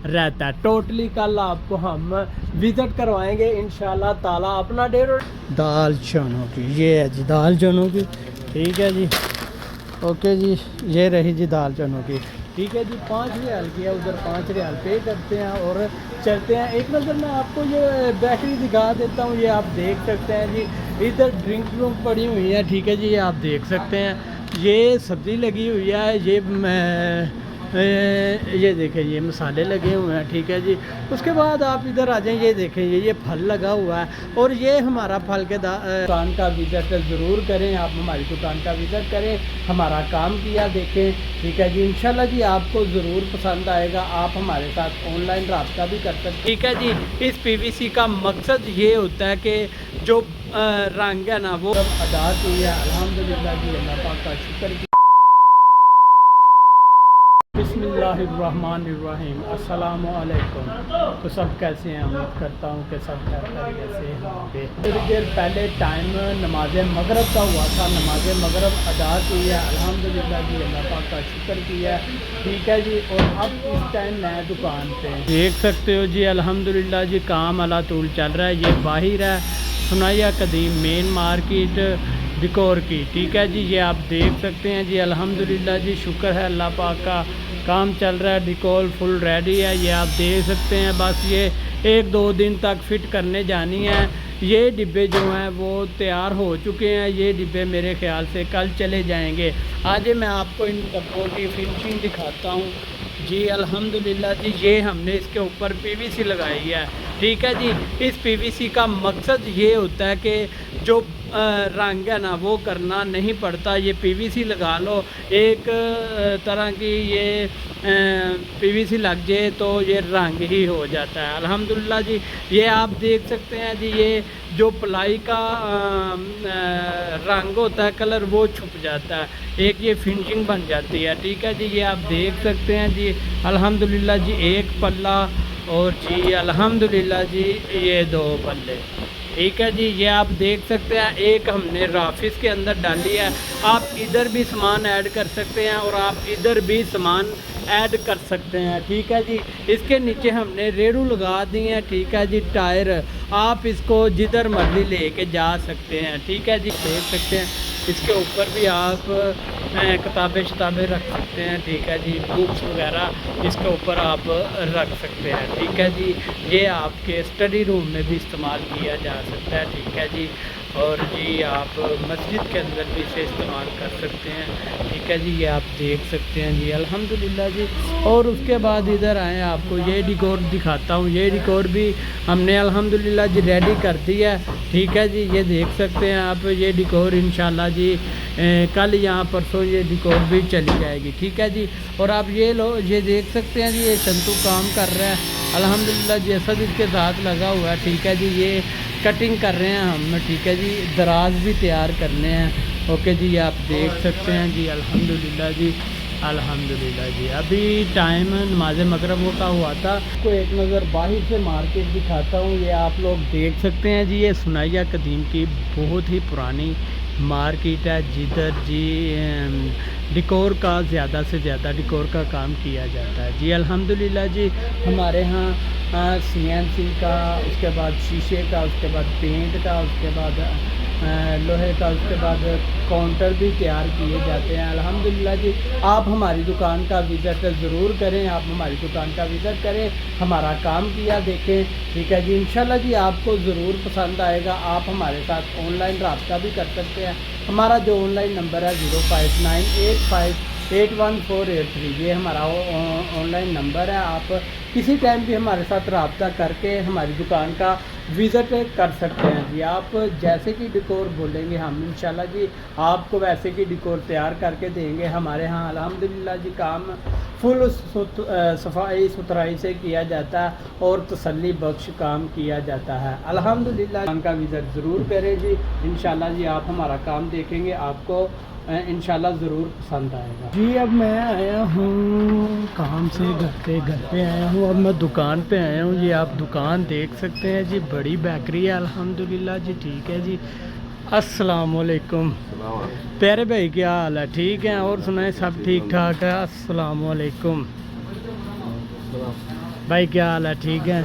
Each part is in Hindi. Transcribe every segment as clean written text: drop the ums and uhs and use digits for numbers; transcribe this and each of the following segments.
रहता है। टोटली कल आपको हम विज़िट करवाएंगे इंशाल्लाह ताला अपना डेढ़। दाल चनों की ये है जी, दाल चनों की, ठीक है जी। ओके जी, ये रही जी दाल चनों की, ठीक है जी। 5 रियाल की है, उधर 5 रियाल पे करते हैं और चलते हैं। एक नज़र मैं आपको ये बेकरी दिखा देता हूँ, ये आप देख सकते हैं जी। इधर ड्रिंक पड़ी हुई है, ठीक है जी, ये आप देख सकते हैं। ये सब्ज़ी लगी हुई है, ये देखें, ये मसाले लगे हुए हैं, ठीक है जी। उसके बाद आप इधर आ जाएं, ये देखें, ये फल लगा हुआ है और ये हमारा फल के दुकान का विज़िट ज़रूर करें। आप हमारी दुकान का विज़िट करें, हमारा काम किया देखें, ठीक है जी। इंशाल्लाह जी आपको ज़रूर पसंद आएगा। आप हमारे साथ ऑनलाइन रब्ता भी कर सकते हैं, ठीक है जी। इस पीवीसी का मकसद ये होता है कि जो रंग है ना वो अदा की है। अल्हम्दुलिल्लाह जी, अल्लाह पाक का शुक्र। बिस्मिल्लाहिर्रहमानिर्रहीम, अस्सलामु अलैकुम। तो सब कैसे हैं? उम्मीद करता हूँ कि सब खैरियत से होंगे। थोड़ी देर पहले टाइम नमाज मगरब का हुआ था, नमाज मगरब अदा की है। अल्हम्दुलिल्लाह जी, अल्लाह पाक का शुक्र किया है, ठीक है जी। और अब इस टाइम मैं दुकान पे देख सकते हो जी, अल्हम्दुलिल्लाह जी काम अला तूल चल रहा है। ये बाहिर है सुनाया कदीम मेन मार्केट डिकोर की, ठीक है जी। ये आप देख सकते हैं जी, अल्हम्दुलिल्लाह जी, शुक्र है अल्लाह पाक का, काम चल रहा है। डिकोर फुल रेडी है, ये आप देख सकते हैं। बस ये 1-2 दिन तक फिट करने जानी है। ये डिब्बे जो हैं वो तैयार हो चुके हैं। ये डिब्बे मेरे ख्याल से कल चले जाएंगे। आज मैं आपको इन डब्बों की फिनिशिंग दिखाता हूँ जी। अल्हम्दुलिल्लाह जी, ये हमने इसके ऊपर पीवीसी लगाई है, ठीक है जी। इस पीवीसी का मकसद ये होता है कि जो रंग है ना वो करना नहीं पड़ता। ये पीवीसी लगा लो, एक तरह की ये पीवीसी लग जाए तो ये रंग ही हो जाता है। अल्हम्दुलिल्लाह जी, ये आप देख सकते हैं जी, ये जो प्लाई का रंग होता है, कलर, वो छुप जाता है। एक ये फिनिशिंग बन जाती है, ठीक है जी। ये आप देख सकते हैं जी, अल्हम्दुलिल्लाह जी, एक पल्ला और जी अल्हम्दुलिल्लाह जी ये 2 पल्ले, ठीक है जी। ये आप देख सकते हैं, एक हमने राफिस के अंदर डाली है। आप इधर भी सामान ऐड कर सकते हैं और आप इधर भी सामान ऐड कर सकते हैं, ठीक है जी। इसके नीचे हमने रेड़ू लगा दी हैं, ठीक है जी। टायर आप इसको जिधर मर्जी लेके जा सकते हैं, ठीक है जी। देख सकते हैं, इसके ऊपर भी आप किताबें शताबें रख सकते हैं, ठीक है जी। बुक्स वगैरह इसके ऊपर आप रख सकते हैं, ठीक है जी। ये आपके स्टडी रूम में भी इस्तेमाल किया जा सकता है, ठीक है जी। और जी आप मस्जिद के अंदर भी इसे इस्तेमाल कर सकते हैं, ठीक है जी। ये आप देख सकते हैं जी, अल्हम्दुलिल्लाह जी। और उसके बाद इधर आए, आपको ये डिकोर दिखाता हूँ। ये डिकोर भी हमने अल्हम्दुलिल्लाह जी रेडी कर दिया है, ठीक है जी। ये देख सकते हैं आप, ये डिकोर इंशाल्लाह जी कल यहाँ परसों ये डिकोर भी चली जाएगी, ठीक है जी। और आप ये लो, ये देख सकते हैं जी, ये संतू काम कर रहा है अल्हम्दुलिल्लाह जी, सब इसके साथ लगा हुआ है, ठीक है जी। ये कटिंग कर रहे हैं हम, ठीक है जी, दराज भी तैयार करने हैं। ओके जी, आप देख सकते हैं जी, अल्हम्दुलिल्लाह जी, अल्हम्दुलिल्लाह जी। अभी टाइम नमाज मगरब का हुआ था। तो एक नज़र बाहर से मार्केट दिखाता हूँ। ये आप लोग देख सकते हैं जी, ये सुनाइया कदीम की बहुत ही पुरानी मार्केट है, जिधर जी डिकोर का ज़्यादा से ज़्यादा डिकोर का काम किया जाता है जी। अल्हम्दुलिल्लाह जी, हमारे यहाँ CNC का, उसके बाद शीशे का, उसके बाद पेंट का, उसके बाद लोहे का, उसके बाद काउंटर भी तैयार किए जाते हैं। अल्हम्दुलिल्लाह जी, आप हमारी दुकान का विज़िट ज़रूर करें। आप हमारी दुकान का विज़िट करें, हमारा काम किया देखें, ठीक है जी। इंशाल्लाह जी आपको ज़रूर पसंद आएगा। आप हमारे साथ ऑनलाइन रब्ता भी कर सकते हैं। हमारा जो ऑनलाइन नंबर है 0598581483, ये हमारा ऑनलाइन नंबर है। आप किसी टाइम भी हमारे साथ रब्ता करके हमारी दुकान का विज़िट कर सकते हैं जी। आप जैसे कि डिकोर बोलेंगे, हम इंशाल्लाह जी आपको वैसे की डिकोर तैयार करके देंगे। हमारे यहाँ अल्हम्दुलिल्लाह जी काम फुल सफाई सुथराई से किया जाता है और तसल्ली बख्श काम किया जाता है। अल्हम्दुलिल्लाह, काम का विज़िट ज़रूर करें जी। इंशाल्लाह जी आप हमारा काम देखेंगे, आपको इंशाल्लाह ज़रूर पसंद आएगा जी। अब मैं आया हूँ काम से, घर पे आया हूँ। अब मैं दुकान पे आया हूँ। ये आप दुकान देख सकते हैं जी, बड़ी बेकरी है अल्हम्दुलिल्लाह जी, ठीक है जी। अस्सलाम वालेकुम प्यारे भाई, क्या हाल है? ठीक है, और सुनाए सब ठीक ठाक है? अस्सलाम वालेकुम। भाई क्या हाल है? ठीक है।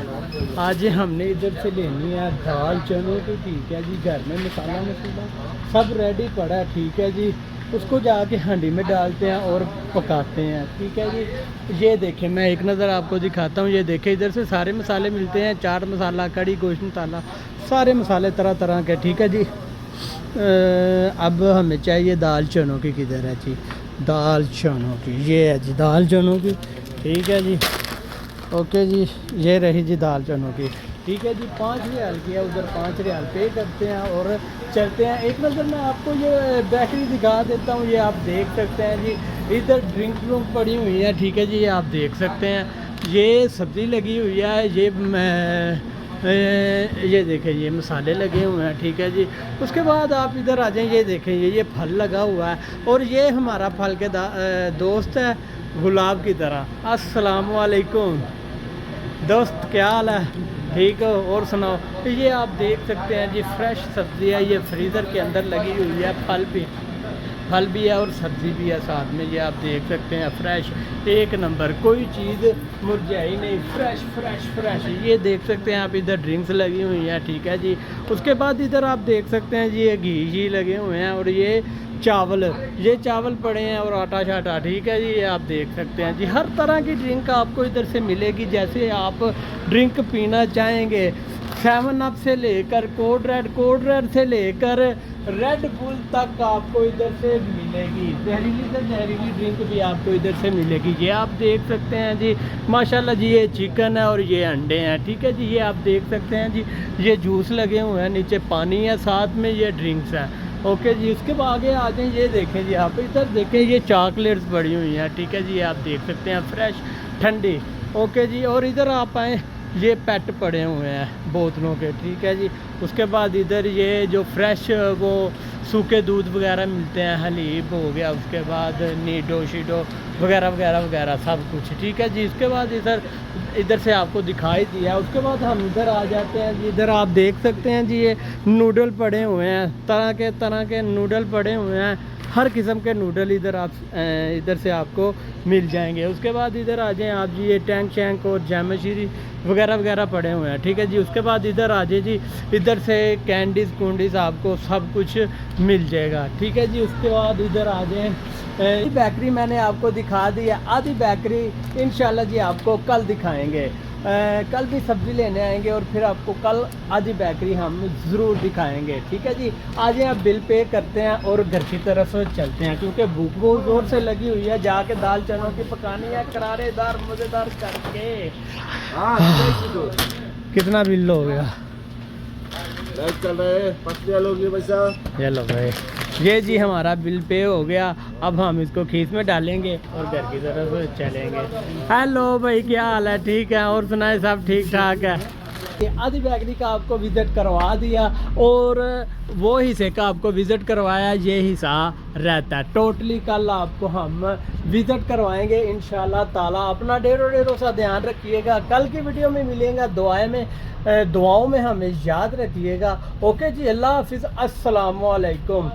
आज हमने इधर से लेनी है दाल चनों की, ठीक है जी। घर में मसाला सब रेडी पड़ा है, ठीक है जी। उसको जाके हांडी में डालते हैं और पकाते हैं, ठीक है जी। ये देखें, मैं एक नज़र आपको दिखाता हूँ। ये देखें, इधर से सारे मसाले मिलते हैं, चाट मसाला, कड़ी गोश्त मसाला, सारे मसाले तरह तरह के, ठीक है जी। अब हमें चाहिए दाल चनों की। किधर है जी दाल चनों की? ये है जी दाल चनों की, ठीक है जी। ओके जी, ये रही जी दाल चनों की, ठीक है जी। 5 रियाल की है, उधर 5 रियाल पे करते हैं और चलते हैं। एक नज़र मैं आपको ये बेकरी दिखा देता हूँ। ये आप देख सकते हैं जी, इधर ड्रिंक पड़ी हुई है, ठीक है जी। ये आप देख सकते हैं, ये सब्ज़ी लगी हुई है, ये देखें, ये मसाले लगे हुए हैं, ठीक है जी। उसके बाद आप इधर आ जाएं, ये देखें, ये फल लगा हुआ है और ये हमारा फल के दोस्त है गुलाब की तरह। अस्सलाम वालेकुम दोस्त, क्या हाल है? ठीक हो? और सुनाओ। ये आप देख सकते हैं जी, फ्रेश सब्ज़ी है, ये फ्रीज़र के अंदर लगी हुई है। फल भी है और सब्ज़ी भी है साथ में। ये आप देख सकते हैं, फ्रेश एक नंबर, कोई चीज़ मुरझाई नहीं, फ्रेश फ्रेश फ्रेश। ये देख सकते हैं आप, इधर ड्रिंक्स लगी हुई हैं, ठीक है जी। उसके बाद इधर आप देख सकते हैं जी, ये घी लगे हुए हैं और ये चावल पड़े हैं और आटा शाटा, ठीक है जी। ये आप देख सकते हैं जी, हर तरह की ड्रिंक आपको इधर से मिलेगी। जैसे आप ड्रिंक पीना चाहेंगे, 7 अप से लेकर कोड रेड से लेकर रेड बुल तक आपको इधर से मिलेगी। जहरीली ड्रिंक भी आपको इधर से मिलेगी। ये आप देख सकते हैं जी, माशाल्लाह जी। ये चिकन है और ये अंडे हैं, ठीक है जी। ये आप देख सकते हैं जी, ये जूस लगे हुए हैं, नीचे पानी है, साथ में ये ड्रिंक्स हैं, ओके जी। उसके बाद आगे आ जाएँ, ये देखें जी, आप इधर देखें, ये चॉकलेट्स पड़ी हुई हैं, ठीक है जी। ये आप देख सकते हैं, फ्रेश ठंडी, ओके जी। और इधर आप आएँ, ये पेट पड़े हुए हैं बोतलों के, ठीक है जी। उसके बाद इधर ये जो फ्रेश वो सूखे दूध वगैरह मिलते हैं, हलीब हो गया, उसके बाद नीडो शीडो वगैरह वगैरह वगैरह सब कुछ, ठीक है जी। उसके बाद इधर से आपको दिखाई दिया। उसके बाद हम इधर आ जाते हैं जी। इधर आप देख सकते हैं जी, ये नूडल पड़े हुए हैं, तरह के नूडल पड़े हुए हैं, हर किस्म के नूडल इधर से आपको मिल जाएंगे। उसके बाद इधर आ जाएं आप जी, ये टैंक शैंक और जैमशीरी वगैरह वगैरह पड़े हुए हैं, ठीक है जी। उसके बाद इधर आ जाए जी, इधर से कैंडीज़ कुंडीज़ आपको सब कुछ मिल जाएगा, ठीक है जी। उसके बाद इधर आ जाएँ, बेकरी मैंने आपको दिखा दी है। आधी बेकरी इंशाल्लाह जी आपको कल दिखाएंगे। कल भी सब्ज़ी लेने आएंगे और फिर आपको कल आधी बेकरी हम ज़रूर दिखाएंगे, ठीक है जी। आज आप बिल पे करते हैं और घर की तरफ चलते हैं, क्योंकि भूख बहुत ज़ोर से लगी हुई है। जाके दाल चनों की पकानी है, करारेदार मज़ेदार करके। कितना बिल हो गया? चल रहे 5 लोग पैसा। चलो भाई, ये जी हमारा बिल पे हो गया। अब हम इसको खीस में डालेंगे और घर की तरफ चलेंगे। हेलो भाई, क्या हाल है? ठीक है। और सुनाए, सब ठीक ठाक है? आधी बेकरी का आपको विज़िट करवा दिया और वो हिस्से का आपको विज़िट करवाया, ये हिस्सा रहता है। टोटली कल आपको हम विज़िट करवाएंगे इंशाल्लाह ताला। अपना ढेरों सा ध्यान रखिएगा। कल की वीडियो में मिलेंगे, दुआओं में हमें याद रखिएगा। ओके जी, अल्लाह हाफिज़, अस्सलाम वालेकुम।